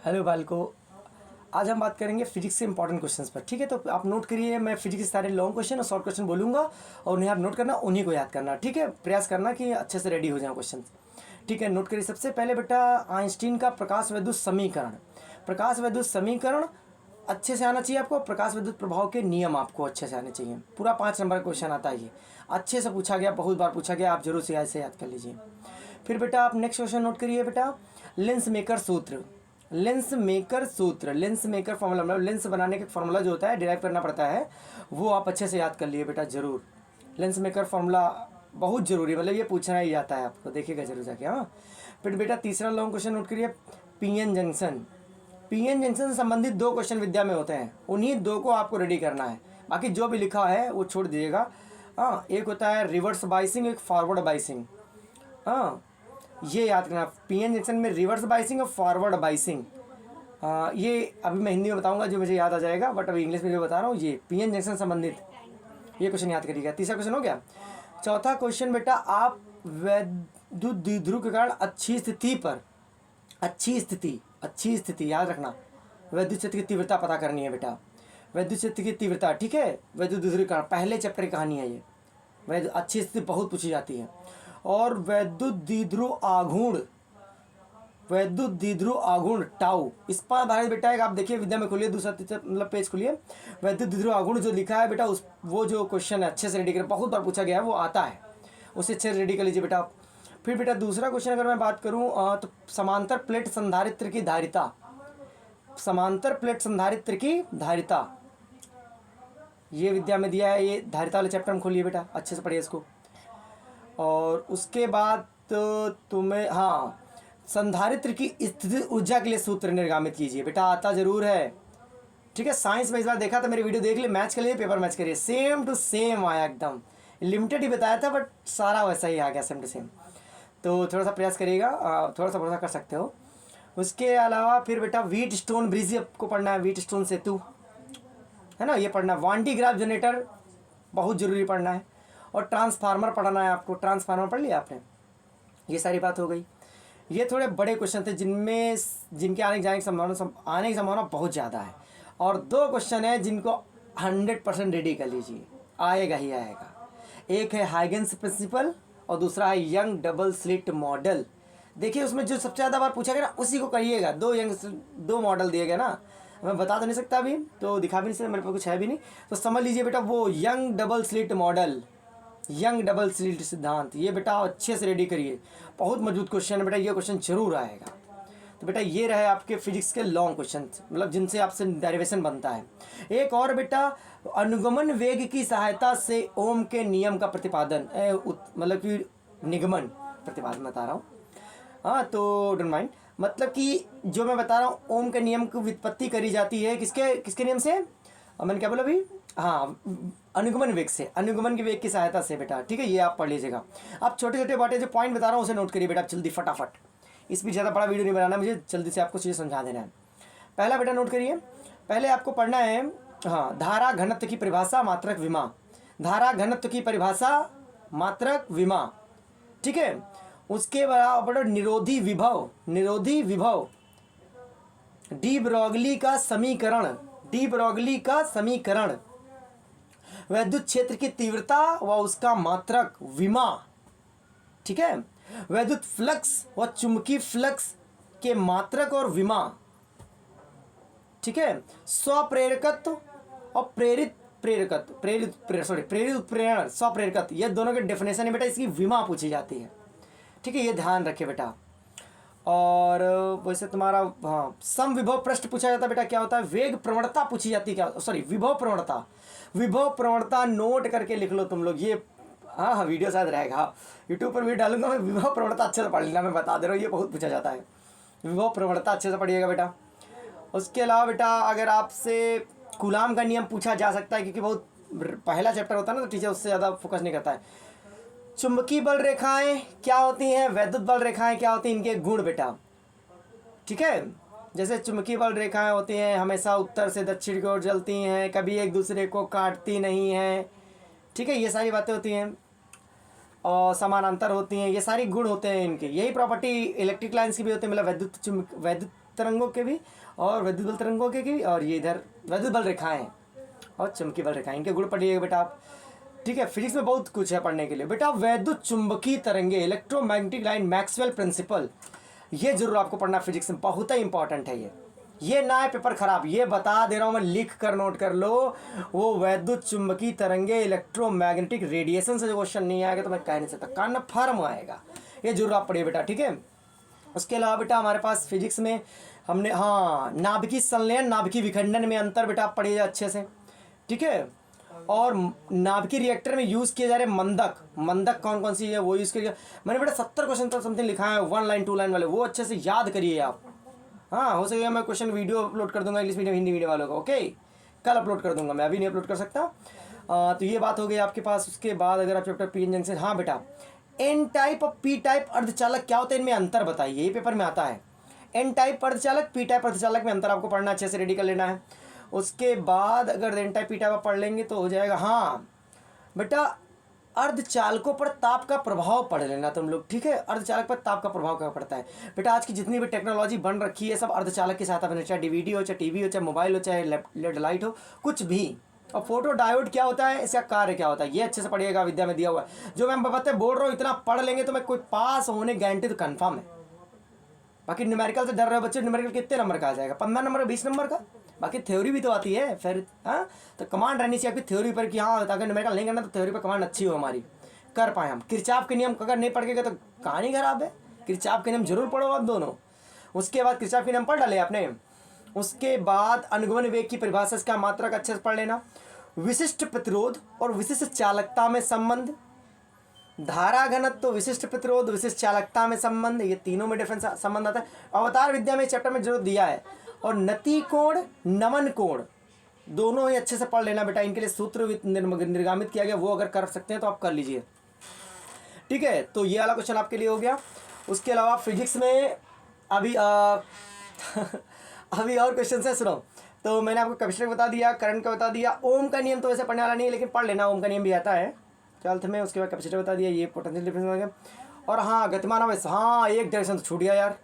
Hello बालको, आज हम बात करेंगे फिजिक्स से इंपॉर्टेंट क्वेश्चंस पर। ठीक है, तो आप नोट करिए। मैं फिजिक्स के सारे लॉन्ग क्वेश्चन और शॉर्ट क्वेश्चन बोलूँगा और उन्हें आप नोट करना, उन्हीं को याद करना। ठीक है, प्रयास करना कि अच्छे से रेडी हो जाए क्वेश्चन। ठीक है, नोट करिए। सबसे पहले बेटा, आइंस्टीन का प्रकाश विद्युत समीकरण। प्रकाश विद्युत समीकरण अच्छे से आना चाहिए आपको। प्रकाश विद्युत प्रभाव के नियम आपको अच्छे से आने चाहिए। पूरा 5 नंबर का क्वेश्चन आता है, ये अच्छे से पूछा गया, बहुत बार पूछा गया, आप जरूर से ऐसे याद कर लीजिए। फिर बेटा आप नेक्स्ट क्वेश्चन नोट करिए बेटा, लेंस मेकर सूत्र। लेंस मेकर सूत्र, लेंस मेकर फॉर्मूला, मतलब लेंस बनाने का फॉर्मूला जो होता है, डिराइव करना पड़ता है, वो आप अच्छे से याद कर लिए बेटा जरूर। लेंस मेकर फॉर्मूला बहुत जरूरी है, मतलब ये पूछना ही आता है आपको, देखिएगा जरूर जाके। हाँ, फिर बेटा तीसरा लॉन्ग क्वेश्चन नोट करिए, पीएन जंक्शन। पीएन जंक्शन से संबंधित 2 क्वेश्चन विद्या में होते हैं, उन्हीं 2 को आपको रेडी करना है। बाकी जो भी लिखा है वो छोड़ दीजिएगा। हाँ, एक होता है रिवर्स बाइसिंग, एक फॉरवर्ड बाइसिंग। हाँ, ये याद करना। पीएन जंक्शन में रिवर्स बाइसिंग और फॉरवर्ड बाइसिंग, ये अभी मैं हिंदी में बताऊंगा जो मुझे याद आ जाएगा, बट अभी इंग्लिश में जो बता रहा हूँ, ये पीएन जंक्शन संबंधित ये क्वेश्चन याद करिएगा। तीसरा क्वेश्चन हो गया। चौथा क्वेश्चन बेटा, आप वैद्युत द्विध्रुव के कारण अच्छी स्थिति याद रखना। वैद्युत क्षेत्र की तीव्रता पता करनी है बेटा, वैद्युत क्षेत्र की तीव्रता। ठीक है, वैद्युत द्विध्रुव के कारण पहले चैप्टर की कहानी है ये। अच्छी स्थिति बहुत पूछी जाती है। और वैद्युत द्विध्रुव आघूर्ण टाउ, इस पर आधारित बेटा एक आप देखिए विद्या में खोलिए, दूसरा मतलब पेज खोलिए। वैद्युत द्विध्रुव आघूर्ण जो लिखा है बेटा, उस वो जो क्वेश्चन है अच्छे से रेडी करें, बहुत बार पूछा गया है, वो आता है, उसे अच्छे से रेडी कर लीजिए बेटा। फिर बेटा दूसरा क्वेश्चन अगर मैं बात करूँ तो समांतर प्लेट संधारित्र की धारिता। समांतर प्लेट संधारित्र की धारिता ये विद्या में दिया है, ये धारिता वाले चैप्टर में खोलिए बेटा, अच्छे से पढ़िए इसको। और उसके बाद तुम्हें हाँ, संधारित्र की स्थिति ऊर्जा के लिए सूत्र निर्गामित कीजिए बेटा, आता जरूर है। ठीक है, साइंस में इस बार देखा था, मेरी वीडियो देख ले, मैच कर लिए, पेपर मैच करिए, सेम टू सेम आया एकदम। लिमिटेड ही बताया था बट सारा वैसा ही आ गया, सेम टू सेम। तो थोड़ा सा प्रयास करिएगा, थोड़ा सा भरोसा कर सकते हो। उसके अलावा फिर बेटा व्हीट स्टोन ब्रिज आपको पढ़ना है, व्हीट स्टोन सेतु है ना, ये पढ़ना है। वान डी ग्राफ जनरेटर बहुत जरूरी पढ़ना है। और ट्रांसफार्मर पढ़ना है आपको। ट्रांसफार्मर पढ़ लिया आपने, ये सारी बात हो गई। ये थोड़े बड़े क्वेश्चन थे जिनके आने की संभावना बहुत ज़्यादा है। और 2 क्वेश्चन है जिनको 100% रेडी कर लीजिए, आएगा ही आएगा। एक है हाइगेंस प्रिंसिपल और दूसरा है यंग डबल स्लिट मॉडल। देखिए उसमें जो सबसे ज़्यादा बार पूछा गया ना, उसी को करिएगा। 2 मॉडल दिए गए ना, मैं बता तो नहीं सकता अभी, तो दिखा भी नहीं सकता, मेरे पास कुछ है भी नहीं, तो समझ लीजिए बेटा वो young double slit model, young double slit सिद्धांत, ये बेटा अच्छे से रेडी करिए। बहुत मजबूत क्वेश्चन है बेटा, ये क्वेश्चन जरूर आएगा। तो बेटा ये रहे आपके फिजिक्स के लॉन्ग क्वेश्चन, मतलब जिनसे आपसे डेरिवेशन बनता है। एक और बेटा, अनुगमन वेग की सहायता से ओम के नियम का प्रतिपादन, मतलब कि निगमन प्रतिपादन बता रहा हूँ। हाँ, तो डोंट माइंड, मतलब कि जो मैं बता रहा हूँ, ओम के नियम की व्युत्पत्ति करी जाती है किसके नियम से, मैंने क्या बोला अभी, हाँ, अनुगमन वेग से, अनुगमन के वेग की सहायता से बेटा। ठीक है, ये आप पढ़ लीजिएगा। आप छोटे छोटे बातें जो पॉइंट बता रहा हूँ उसे नोट करिए बेटा जल्दी फटाफट, इस भी ज़्यादा बड़ा वीडियो नहीं बनाना, मुझे जल्दी से आपको चीज़ें समझा देना है। पहला बेटा नोट करिए, पहले आपको पढ़ना है हाँ, धारा घनत्व की परिभाषा मात्रक विमा। धारा घनत्व की परिभाषा मात्रक विमा। ठीक है, उसके बाद निरोधी विभव डी ब्रोगली का समीकरण, वैद्युत क्षेत्र की तीव्रता व उसका मात्रक विमा। ठीक है, वैद्युत फ्लक्स व चुंबकीय फ्लक्स के मात्रक और विमा। ठीक है, स्वप्रेरकत्व और प्रेरित उत्प्रेरण, स्वप्रेरकत्व, ये दोनों के डेफिनेशन है बेटा, इसकी विमा पूछी जाती है। ठीक है, ये ध्यान रखिए बेटा। और वैसे तुम्हारा हाँ, समविभव प्रश्न पूछा जाता है बेटा, क्या होता है, वेग प्रवणता पूछी जाती है, क्या सॉरी विभव प्रवणता नोट करके लिख लो तुम लोग ये। हाँ, वीडियो शायद रहेगा, यूट्यूब पर वीडियो डालूंगा मैं। विभव प्रवणता अच्छे से पढ़ लेना, मैं बता दे रहा हूँ, ये बहुत पूछा जाता है। विभव प्रवणता अच्छे से पढ़िएगा बेटा। उसके अलावा बेटा अगर आपसे कूलाम का नियम पूछा जा सकता है, क्योंकि बहुत पहला चैप्टर होता है ना, तो टीचर उससे ज़्यादा फोकस नहीं करता है। चुंबकीय बल रेखाएं क्या होती हैं, वैद्युत बल रेखाएं क्या होती हैं, इनके गुण बेटा। ठीक है, जैसे चुंबकीय बल रेखाएं होती हैं हमेशा उत्तर से दक्षिण की ओर चलती हैं, कभी एक दूसरे को काटती नहीं हैं। ठीक है, ये सारी बातें होती हैं। और समानांतर होती हैं, ये सारी गुण होते हैं इनके। यही प्रॉपर्टी इलेक्ट्रिक लाइन्स की भी होती है, मतलब वैद्युत तरंगों के भी और वैद्युत बल तरंगों के भी, और ये इधर वैद्युत बल रेखाएं और चुंबकीय बल रेखाएं, इनके गुण पढ़िएगा बेटा आप। ठीक है, फिजिक्स में बहुत कुछ है पढ़ने के लिए बेटा। वैद्युत चुंबकीय तरंगे, इलेक्ट्रोमैग्नेटिक लाइन, मैक्सवेल प्रिंसिपल, ये जरूर आपको पढ़ना फिजिक्स में, बहुत ही इंपॉर्टेंट है ये ना है पेपर खराब, ये बता दे रहा हूँ मैं, लिख कर नोट कर लो। वो वैद्युत चुंबकीय तरंगे इलेक्ट्रोमैग्नेटिक रेडिएशन से जो क्वेश्चन नहीं आएगा तो मैं कह नहीं सकता, कन्फर्म आएगा, ये जरूर आप पढ़िए बेटा। ठीक है, उसके अलावा बेटा हमारे पास फिजिक्स में हमने हाँ नाभिकीय संलयन नाभिकीय विखंडन में अंतर बेटा आप पढ़िए अच्छे से। ठीक है, और नाभिकीय रिएक्टर में यूज़ किए जा रहे मंदक कौन कौन सी है वो यूज़ किया, मैंने बेटा 70 क्वेश्चन तक समथिंग लिखा है, 1 लाइन 2 लाइन वाले, वो अच्छे से याद करिए आप। हाँ, हो सकेगा मैं क्वेश्चन वीडियो अपलोड कर दूंगा इंग्लिश मीडियम हिंदी मीडियम वालों का, ओके, कल अपलोड कर दूंगा, मैं अभी नहीं अपलोड कर सकता। तो ये बात हो गई आपके पास। उसके बाद अगर आप चैप्टर पी एन जंक्शन, हाँ बेटा एन टाइप और पी टाइप अर्धचालक क्या होता है, इनमें अंतर बताइए, ये पेपर में आता है। एन टाइप अर्धचालक, पी टाइप अर्धचालक में अंतर आपको पढ़ना, अच्छे से रेडी कर लेना है। उसके बाद अगर एन टाइप पी टाइप आप पढ़ लेंगे तो हो जाएगा। हाँ बेटा अर्धचालकों पर ताप का प्रभाव पढ़ लेना तुम लोग। ठीक है, अर्धचालक पर ताप का प्रभाव क्या पड़ता है बेटा। आज की जितनी भी टेक्नोलॉजी बन रखी है सब अर्धचालक के साथ बने, चाहे डीवीडी हो, चाहे टीवी हो, चाहे मोबाइल हो, चाहे लेड लाइट हो, कुछ भी। और फोटो डायोड क्या होता है, इसका कार्य क्या होता है, ये अच्छे से पढ़िएगा, विद्या में दिया हुआ है। जो मैं बताते बोल रहा हूँ इतना पढ़ लेंगे तो मैं कोई पास होने गारंटी तो कन्फर्म है। बाकी न्यूमेरिकल से डर रहे हो बच्चे, न्यूमेरिकल कितने नंबर का आ जाएगा, 15 नंबर का, 20 नंबर का। बाकी थ्योरी भी तो आती है फिर। हाँ, तो कमांड रहनी चाहिए आपकी थ्योरी पर कि हाँ अगर न्यूमेरिकल नहीं करना तो थ्योरी पर कमांड अच्छी हो हमारी, कर पाए हम। किरचॉफ के नियम अगर नहीं पढ़ के गए तो कहानी खराब है। किरचॉफ के नियम जरूर पढ़ो आप दोनों। उसके बाद किरचॉफ के नियम पढ़ डाले आपने। उसके बाद अनुगमन वेग की परिभाषा, इसका मात्रक अच्छे से पढ़ लेना। विशिष्ट प्रतिरोध और विशिष्ट चालकता में संबंध, धारा घनत्व तो विशिष्ट प्रतिरोध विशिष्ट चालकता में संबंध, ये तीनों में डिफरेंस संबंध आता है। अवतार विद्या में चैप्टर में जरूर दिया है। और नति कोण नमन कोण दोनों ही अच्छे से पढ़ लेना बेटा। इनके लिए सूत्र निर्गमित किया गया, वो अगर कर सकते हैं तो आप कर लीजिए। ठीक है, तो ये वाला क्वेश्चन आपके लिए हो गया। उसके अलावा फिजिक्स में अभी अभी और क्वेश्चन है, सुनो। तो मैंने आपको कैपेसिटर बता दिया, करंट का बता दिया, ओम का नियम तो वैसे पढ़ने वाला नहीं है लेकिन पढ़ लेना, ओम का नियम भी आता है ट्वेल्थ में। उसके बाद कैपेसिटर बता दिया, ये पोटेंशियल डिफरेंस हो गया। और हाँ गतिमान आवेश, हाँ एक डायरेक्शन तो छूट गया यार।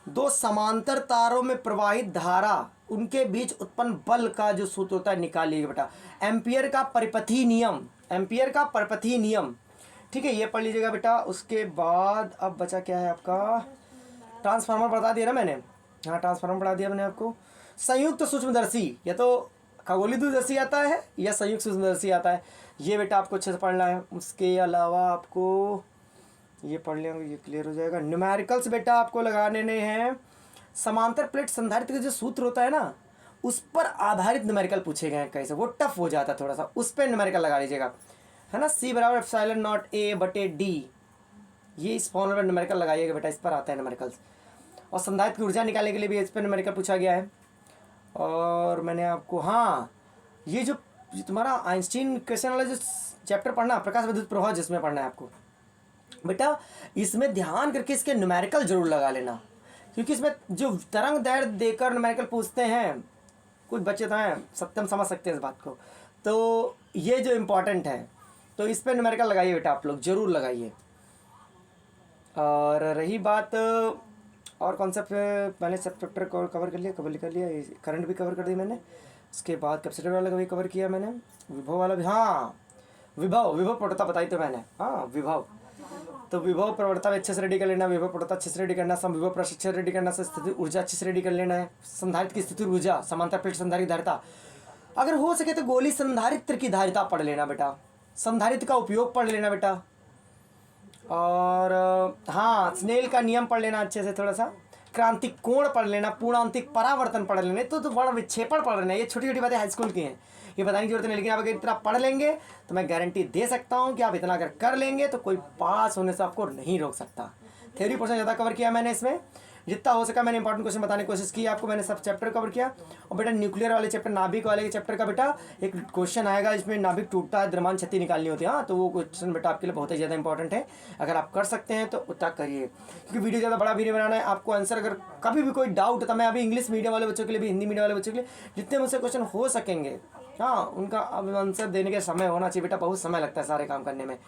दो समांतर तारों में प्रवाहित धारा उनके बीच उत्पन्न बल का जो सूत्र होता है निकालिएगा बेटा। एम्पियर का परिपथी नियम, एम्पियर का परिपथी नियम। ठीक है, ये पढ़ लीजिएगा बेटा। उसके बाद अब बचा क्या है आपका, ट्रांसफार्मर बता दिया ना मैंने। हाँ ट्रांसफार्मर पढ़ा दिया मैंने आपको। संयुक्त सूक्ष्मदर्शी, या तो खगोलीय दूरदर्शी आता है या संयुक्त सूक्ष्मदर्शी आता है, ये बेटा आपको अच्छे से पढ़ना है। उसके अलावा आपको ये पढ़ लेंगे, ये क्लियर हो जाएगा। न्यूमेरिकल्स बेटा आपको लगाने नहीं हैं। समांतर प्लेट संधारित्र का जो सूत्र होता है ना, उस पर आधारित न्यूमेरिकल पूछे गए हैं कैसे, वो टफ हो जाता है थोड़ा सा, उस पर न्यूमेरिकल लगा लीजिएगा, है ना। C बराबर एप्सिलॉन नॉट A/D, ये इस फॉर्मूले पर न्यूमेरिकल लगाइएगा बेटा, इस पर आता है न्यूमेरिकल्स। और संधारित्र की ऊर्जा निकालने के लिए भी इस पर न्यूमेरिकल पूछा गया है। और मैंने आपको हाँ ये जो तुम्हारा आइंस्टीन क्वेश्चन वाला जो चैप्टर पढ़ना, प्रकाश विद्युत प्रवाह, जिसमें पढ़ना है आपको बेटा, इसमें ध्यान करके इसके न्यूमेरिकल जरूर लगा लेना, क्योंकि इसमें जो तरंग दैर्घ्य देकर न्यूमेरिकल पूछते हैं, कुछ बच्चे तो हैं सत्यम समझ सकते हैं इस बात को, तो ये जो इम्पोर्टेंट है, तो इस पर न्यूमेरिकल लगाइए बेटा, आप लोग जरूर लगाइए। और रही बात और कॉन्सेप्ट, मैंने सब चैप्टर कवर कर लिया, करंट भी कवर कर दी मैंने। उसके बाद कैपेसिटर वाला भी कवर किया मैंने, विभव वाला भी, हाँ विभव प्रवणता बताई तो मैंने, हाँ विभव, तो विभव प्रवणता भी अच्छे से रेडी कर लेना, विभव प्रवणता अच्छे से रेडी करना, समविभव प्रश्न अच्छे से रेडी करना, स्थिति ऊर्जा अच्छे से रेडी कर लेना है, संधारित्र की स्थिति ऊर्जा, समांतर प्लेट संधारित्र धारिता, अगर हो सके तो गोली संधारित्र की धारिता पढ़ लेना बेटा, संधारित्र का उपयोग पढ़ लेना बेटा। और हाँ स्नेल का नियम पढ़ लेना अच्छे से, थोड़ा सा क्रांतिक कोण पढ़ लेना, पूर्णांतिक परावर्तन पढ़ लेना, तो वर्ण विक्षेपण पढ़ लेना। ये छोटी छोटी बातें हाई स्कूल की हैं, ये बताने की जरूरत नहीं, लेकिन आप अगर इतना पढ़ लेंगे तो मैं गारंटी दे सकता हूँ कि आप इतना अगर कर लेंगे तो कोई पास होने से आपको नहीं रोक सकता। थ्योरी पोर्शन ज़्यादा कवर किया मैंने इसमें, जितना हो सका मैंने इंपॉर्टेंट क्वेश्चन बताने की कोशिश की आपको, मैंने सब चैप्टर कवर किया। और बेटा न्यूक्लियर वाले चैप्टर, नाभिक वाले चैप्टर का बेटा एक क्वेश्चन आएगा, इसमें नाभिक टूटता है, द्रव्यमान क्षति निकालनी होती है, हाँ तो वो क्वेश्चन बेटा आपके लिए बहुत ही ज़्यादा इंपॉर्टेंट है। अगर आप कर सकते हैं तो उतना करिए, क्योंकि वीडियो ज़्यादा बड़ा भी नहीं बनाना है आपको। आंसर अगर कभी भी कोई डाउट होता, मैं अभी इंग्लिश मीडियम वाले बच्चों के लिए भी, हिंदी मीडियम वाले बच्चों के लिए जितने मुझसे क्वेश्चन हो सकेंगे, हाँ उनका अब आंसर देने का समय होना चाहिए बेटा, बहुत समय लगता है सारे काम करने में।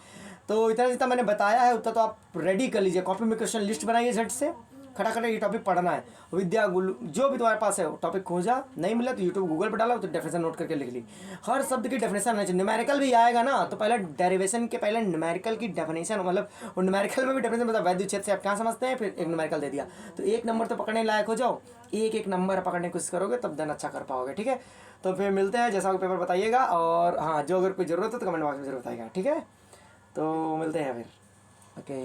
तो इतना जितना मैंने बताया है उतना तो आप रेडी कर लीजिए, कॉपी में क्वेश्चन लिस्ट बनाइए झट से, खटाखट ये टॉपिक पढ़ना है। विद्या गुरु जो भी तुम्हारे पास है वो टॉपिक खोजा, नहीं मिला तो यूट्यूब गूगल पर डाला तो डेफिनेशन नोट करके लिख ली। हर शब्द की डेफिनेशन आना चाहिए। न्यूमेरिकल भी आएगा ना तो पहले डेरिवेशन के पहले न्यूमेरिकल की डेफिनेशन, मतलब वो न्यूमेरिकल में भी डेफिनेशन बता, वैद्य छेद से आप क्या समझते हैं, फिर एक न्यूमेरिकल दे दिया तो एक नंबर तो पकड़ने लायक हो जाओ। एक एक नंबर पकड़ने की कोशिश करोगे तब देन अच्छा कर पाओगे, ठीक है। तो फिर मिलते हैं, जैसा पेपर बताइएगा, और हाँ जो अगर कोई ज़रूरत हो तो कमेंट बॉक्स में जरूर बताइएगा, ठीक है। तो मिलते हैं फिर, ओके।